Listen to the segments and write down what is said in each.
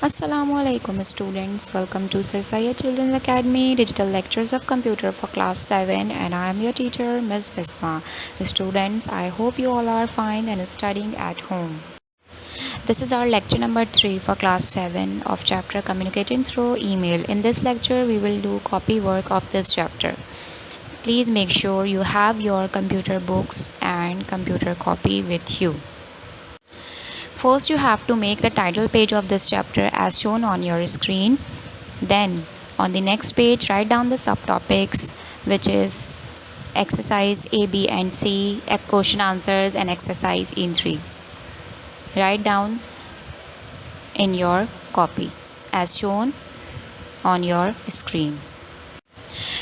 Assalamualaikum students, welcome to Sir Syed Children's Academy Digital Lectures of Computer for Class 7 and I am your teacher Ms. Bisma. Students, I hope you all are fine and studying at home. This is our lecture number 3 for class 7 of chapter Communicating Through Email. In this lecture, we will do copy work of this chapter. Please make sure you have your computer books and computer copy with you. First, you have to make the title page of this chapter as shown on your screen. Then, on the next page, write down the subtopics, which is exercise A, B, and C, question answers, and exercise E3. Write down in your copy as shown on your screen.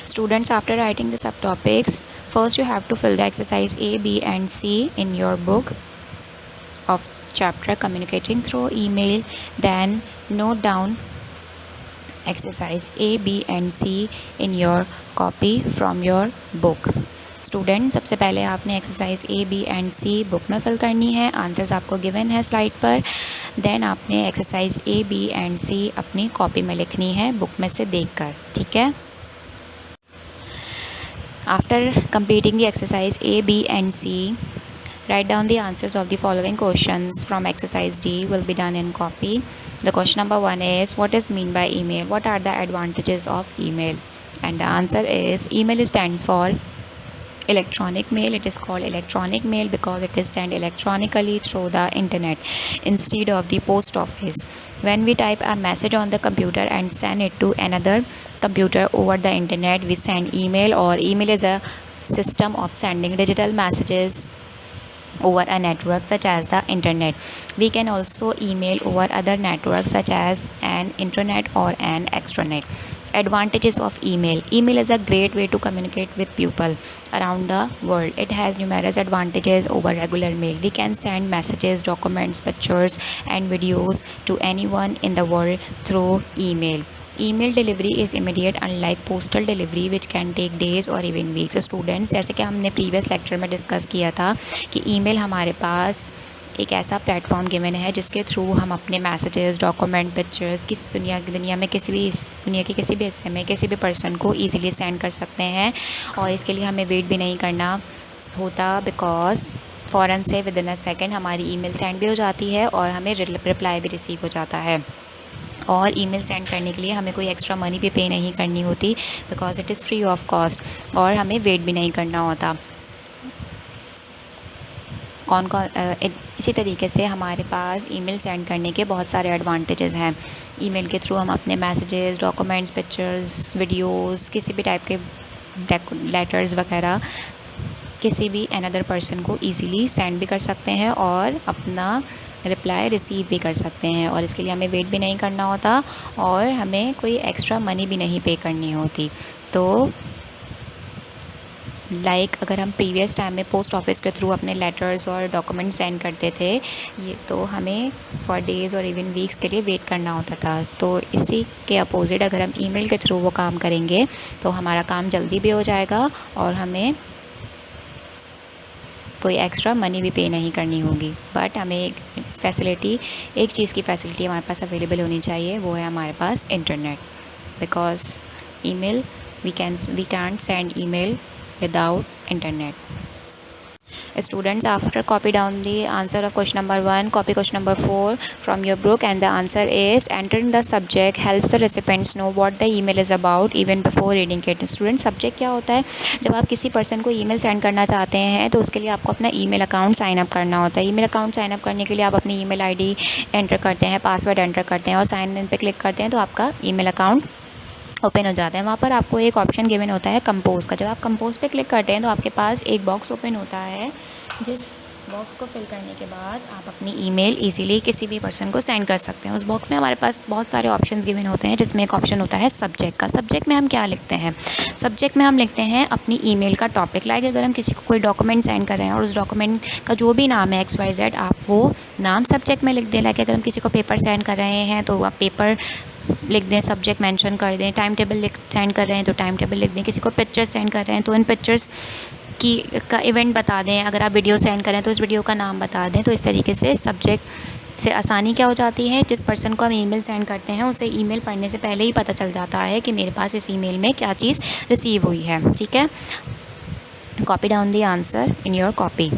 Students, after writing the subtopics, first you have to fill the exercise A, B, and C in your book of chapter Communicating Through Email. Then note down exercise A, B and C in your copy from your book. Student, सबसे पहले आपने exercise A, B and C book में fill करनी है. Answers आपको given है slide पर. Then आपने exercise A, B and C अपनी कॉपी में लिखनी है बुक में से देखकर. ठीक है. After completing the exercise A, B and C, write down the answers of the following questions from exercise D will be done in copy. The question number 1 is, what is mean by email? What are the advantages of email? And the answer is, email stands for electronic mail. It is called electronic mail because it is sent electronically through the internet instead of the post office. When we type a message on the computer and send it to another computer over the internet, we send email, or email is a system of sending digital messages over a network such as the internet. We can also email over other networks such as an intranet or an extranet. Advantages of email. Email is a great way to communicate with people around the world. It has numerous advantages over regular mail. We can send messages, documents, pictures and videos to anyone in the world through email. Email delivery is immediate unlike postal delivery which can take days और even weeks. Students, जैसे कि हमने previous lecture में discuss किया था कि email हमारे पास एक ऐसा प्लेटफॉर्म गिवन है जिसके थ्रू हम अपने मैसेजेस, डॉक्यूमेंट, पिक्चर्स दुनिया में दुनिया के किसी भी हिस्से में किसी भी पर्सन को ईज़िली सेंड कर सकते हैं. और इसके लिए हमें वेट भी नहीं करना होता बिकॉज फ़ौरन से विद इन अ सेकेंड हमारी ईमेल सेंड भी हो जाती है और हमें रिप्लाई भी रिसीव हो जाता है. और ईमेल सेंड करने के लिए हमें कोई एक्स्ट्रा मनी भी पे नहीं करनी होती because it is free of cost, और हमें वेट भी नहीं करना होता. इसी तरीके से हमारे पास ईमेल सेंड करने के बहुत सारे एडवांटेजेस हैं. ईमेल के थ्रू हम अपने मैसेजेस, डॉक्यूमेंट्स, पिक्चर्स, वीडियोस, किसी भी टाइप के लेटर्स वगैरह किसी भी अनदर पर्सन को ईज़िली सेंड भी कर सकते हैं और अपना रिप्लाई रिसीव भी कर सकते हैं. और इसके लिए हमें वेट भी नहीं करना होता और हमें कोई एक्स्ट्रा मनी भी नहीं पे करनी होती. तो अगर हम प्रीवियस टाइम में पोस्ट ऑफिस के थ्रू अपने लेटर्स और डॉक्यूमेंट सेंड करते थे, ये तो हमें फॉर डेज़ और इवन वीक्स के लिए वेट करना होता था. तो इसी के अपोजिट अगर हम ईमेल के थ्रू वो काम करेंगे तो हमारा काम जल्दी भी हो जाएगा और हमें कोई एक्स्ट्रा मनी भी पे नहीं करनी होगी. बट हमें एक चीज़ की फैसिलिटी हमारे पास अवेलेबल होनी चाहिए, वो है हमारे पास internet. Because email we can't send email without internet. Students, after copy down the answer of question number 1, copy question number 4 from your book, and the answer is, entering the subject helps the recipients know what the email is about even before reading it. Students, subject क्या होता है? जब आप किसी person को email send करना चाहते हैं तो उसके लिए आपको अपना ईमेल अकाउंट साइन अप करना होता है. ईमेल अकाउंट साइन अप करने के लिए आप अपनी ईमेल आईडी एंटर करते हैं, पासवर्ड एंटर करते हैं और साइन इन पे क्लिक करते हैं तो आपका ईमेल अकाउंट ओपन हो जाता है. वहाँ पर आपको एक ऑप्शन गिवन होता है कंपोज का. जब आप कंपोज पे क्लिक करते हैं तो आपके पास एक बॉक्स ओपन होता है, जिस बॉक्स को फिल करने के बाद आप अपनी ईमेल इजीली किसी भी पर्सन को सेंड कर सकते हैं. उस बॉक्स में हमारे पास बहुत सारे ऑप्शंस गिवन होते हैं जिसमें एक ऑप्शन होता है सब्जेक्ट का. सब्जेक्ट में हम क्या लिखते हैं? सब्जेक्ट में हम लिखते हैं अपनी ईमेल का टॉपिक. लाइक अगर हम किसी को कोई डॉक्यूमेंट सेंड कर रहे हैं और उस डॉक्यूमेंट का जो भी नाम है XYZ, आप वो नाम सब्जेक्ट में लिख दें. लाइक अगर हम किसी को पेपर सेंड कर रहे हैं तो आप पेपर लिख दें, सब्जेक्ट मेंशन कर दें. टाइम टेबल सेंड कर रहे हैं तो टाइम टेबल लिख दें. किसी को पिक्चर्स सेंड कर रहे हैं तो इन पिक्चर्स का इवेंट बता दें. अगर आप वीडियो सेंड करें तो इस वीडियो का नाम बता दें. तो इस तरीके से सब्जेक्ट इससे आसानी क्या हो जाती है, जिस पर्सन को हम ईमेल सेंड करते हैं उसे ईमेल पढ़ने से पहले ही पता चल जाता है कि मेरे पास इस ईमेल में क्या चीज़ रिसीव हुई है। ठीक है, copy down the answer in your copy.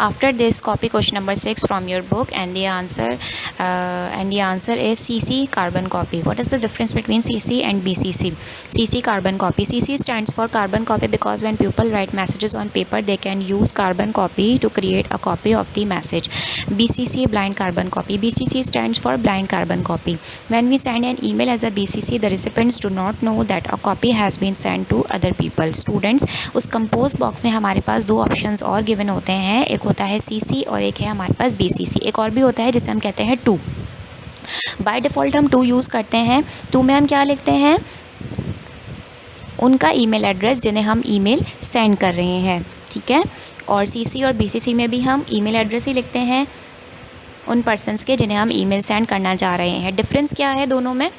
After this, copy question number 6 from your book, and the answer is CC carbon copy. What is the difference between CC and BCC? CC carbon copy. CC stands for carbon copy because when people write messages on paper, they can use carbon copy to create a copy of the message. BCC blind carbon copy. BCC stands for blind carbon copy. When we send an email as a BCC, the recipients do not know that a copy has been sent to other people. Students, उस compose box में हमारे पास दो options और given होते हैं, एक होता है CC और एक है हमारे पास BCC। एक और भी होता है जिसे हम कहते हैं टू। बाय डिफ़ॉल्ट हम टू यूज़ करते हैं। टू में हम क्या लिखते हैं, उनका ईमेल एड्रेस जिन्हें हम ईमेल सेंड कर रहे हैं। ठीक है, और CC और BCC में भी हम ईमेल एड्रेस ही लिखते हैं उन पर्सन्स के जिन्हें हम ईमेल सेंड करना चाह रहे हैं। डिफरेंस क्या है दोनों में?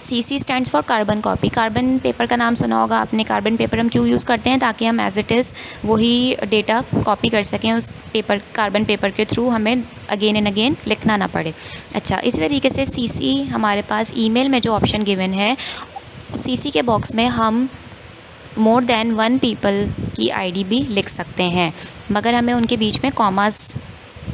CC stands for carbon copy. Carbon paper का नाम सुना होगा आपने। कार्बन पेपर हम क्यों यूज़ करते हैं? ताकि हम एज इट इज़ वही डेटा कॉपी कर सकें उस पेपर, कार्बन पेपर के थ्रू हमें अगेन एंड अगेन लिखना ना पड़े। अच्छा, इसी तरीके से CC हमारे पास ईमेल में जो ऑप्शन गिवन है, CC के बॉक्स में हम मोर देन वन पीपल की ID भी लिख सकते हैं, मगर हमें उनके बीच में कॉमास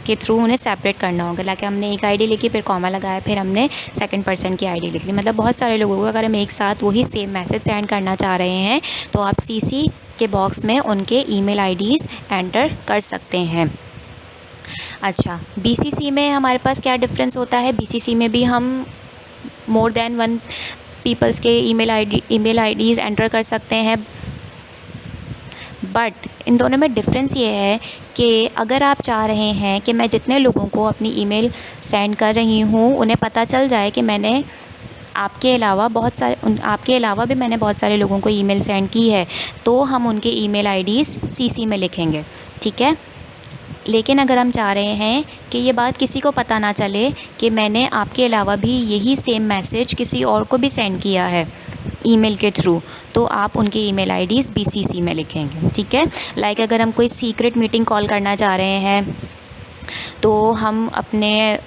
के थ्रू उन्हें सेपरेट करना होगा। लाइक हमने एक ID लिखी, फिर कॉमा लगाया, फिर हमने सेकंड पर्सन की ID लिख ली। मतलब बहुत सारे लोगों को अगर हम एक साथ वही सेम मैसेज सेंड करना चाह रहे हैं तो आप CC के बॉक्स में उनके ईमेल IDs एंटर कर सकते हैं। अच्छा, BCC में हमारे पास क्या डिफरेंस होता है? BCC में भी हम मोर देन वन पीपल्स के ईमेल IDs एंटर कर सकते हैं, बट इन दोनों में डिफरेंस ये है कि अगर आप चाह रहे हैं कि मैं जितने लोगों को अपनी ईमेल सेंड कर रही हूँ उन्हें पता चल जाए कि मैंने आपके अलावा भी मैंने बहुत सारे लोगों को ईमेल सेंड की है, तो हम उनके ईमेल IDs CC में लिखेंगे। ठीक है, लेकिन अगर हम चाह रहे हैं कि ये बात किसी को पता ना चले कि मैंने आपके अलावा भी यही सेम मैसेज किसी और को भी सेंड किया है ईमेल के थ्रू, तो आप उनके ईमेल IDs BCC में लिखेंगे। ठीक है, लाइक अगर हम कोई सीक्रेट मीटिंग कॉल करना चाह रहे हैं तो हम अपने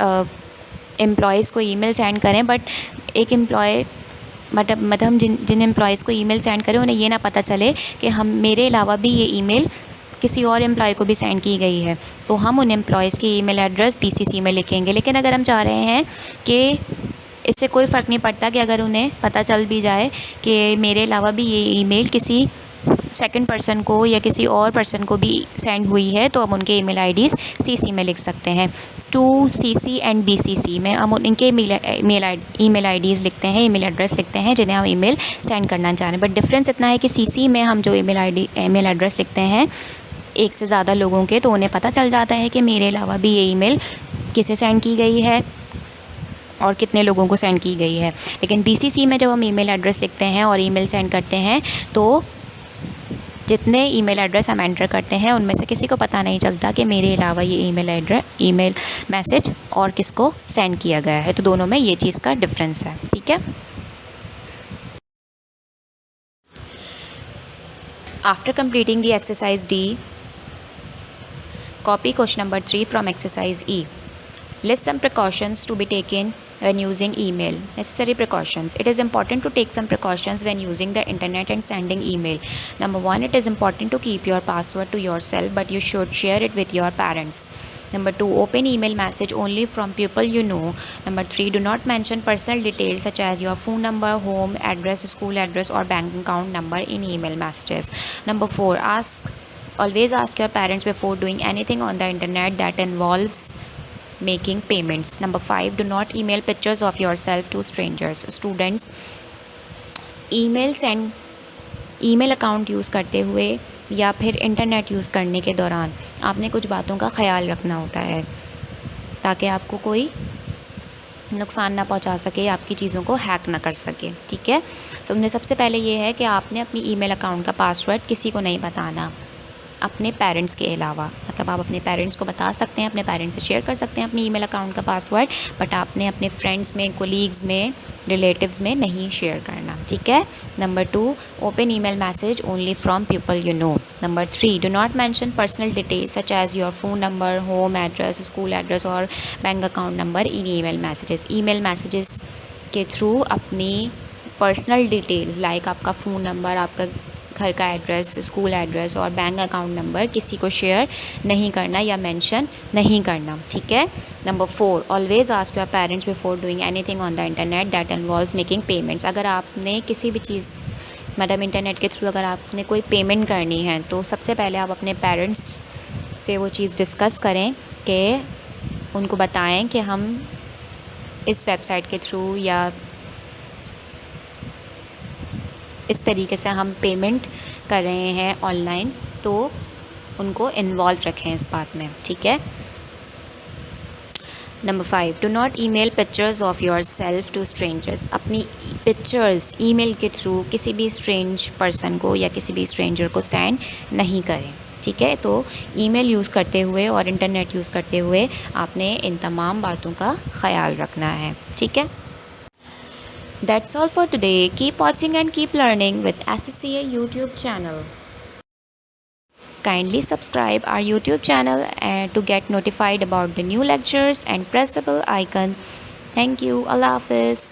एम्प्लॉयज़ को ईमेल सेंड करें, बट एक एम्प्लॉय मतलब हम जिन एम्प्लॉयज़ को ईमेल सेंड करें उन्हें ये ना पता चले कि हम मेरे अलावा भी ये ईमेल किसी और एम्प्लॉय को भी सेंड की गई है, तो हम उन एम्प्लॉयज़ की ईमेल एड्रेस BCC में लिखेंगे। लेकिन अगर हम चाह रहे हैं कि इससे कोई फ़र्क नहीं पड़ता कि अगर उन्हें पता चल भी जाए कि मेरे अलावा भी ये ईमेल किसी सेकंड पर्सन को या किसी और पर्सन को भी सेंड हुई है, तो हम उनके ईमेल IDs CC में लिख सकते हैं। टू CC एंड BCC में हम उनके ईमेल IDs लिखते हैं, ईमेल एड्रेस लिखते हैं जिन्हें हम ईमेल सेंड करना चाह रहे हैं। बट डिफरेंस इतना है कि CC में हम जो ईमेल एड्रेस लिखते हैं एक से ज़्यादा लोगों के, तो उन्हें पता चल जाता है कि मेरे अलावा भी ये ईमेल किसे सेंड की गई है और कितने लोगों को सेंड की गई है। लेकिन BCC में जब हम ईमेल एड्रेस लिखते हैं और ईमेल सेंड करते हैं तो जितने ईमेल एड्रेस हम एंटर करते हैं उनमें से किसी को पता नहीं चलता कि मेरे अलावा ये ईमेल मैसेज और किसको सेंड किया गया है। तो दोनों में ये चीज़ का डिफरेंस है। ठीक है, after completing the exercise D, copy question number 3 from exercise E. List some precautions to be taken when using email. Necessary precautions. It is important to take some precautions when using the internet and sending email. Number 1, it is important to keep your password to yourself, but you should share it with your parents. Number 2, open email message only from people you know. Number 3, do not mention personal details such as your phone number, home address, school address or bank account number in email messages. Number 4, always ask your parents before doing anything on the internet that involves making payments. Number 5, do not email pictures of yourself to strangers. Students, email account use करते हुए या फिर internet use करने के दौरान आपने कुछ बातों का ख्याल रखना होता है ताकि आपको कोई नुकसान ना पहुंचा सके, आपकी चीज़ों को हैक ना कर सके। ठीक है, सबसे पहले ये है कि आपने अपनी ईमेल अकाउंट का पासवर्ड किसी को नहीं बताना। अपने पेरेंट्स के अलावा। मतलब आप अपने पेरेंट्स को बता सकते हैं, अपने पेरेंट्स से शेयर कर सकते हैं अपनी ईमेल अकाउंट का पासवर्ड, बट आपने अपने फ्रेंड्स में, कोलीग्स में, रिलेटिव्स में नहीं शेयर करना, ठीक है। Number 2, open email message only from people you know. Number 3, do not mention personal details such as your phone number, home address, school address और bank account number in email messages. Email messages के through अपनी personal details like आपका phone number, आपका घर का address, school address और bank account number किसी को शेयर नहीं करना या मेंशन नहीं करना, ठीक है। Number 4, always ask your parents before doing anything on the internet that involves making payments. अगर आपने किसी भी चीज़ मतलब इंटरनेट के थ्रू अगर आपने कोई पेमेंट करनी है तो सबसे पहले आप अपने पेरेंट्स से वो चीज़ डिस्कस करें, कि उनको बताएं कि हम इस वेबसाइट के थ्रू या इस तरीके से हम पेमेंट कर रहे हैं ऑनलाइन, तो उनको इन्वॉल्व रखें इस बात में, ठीक है। Number 5, do not email pictures of yourself to strangers. अपनी पिक्चर्स ईमेल के थ्रू किसी भी स्ट्रेंज पर्सन को या किसी भी स्ट्रेंजर को सेंड नहीं करें, ठीक है। तो ईमेल यूज़ करते हुए और इंटरनेट यूज़ करते हुए आपने इन तमाम बातों का ख्याल रखना है, ठीक है। That's all for today. Keep watching and keep learning with SSCA YouTube channel. Kindly subscribe our YouTube channel to get notified about the new lectures and press the bell icon. Thank you. Allah Hafiz.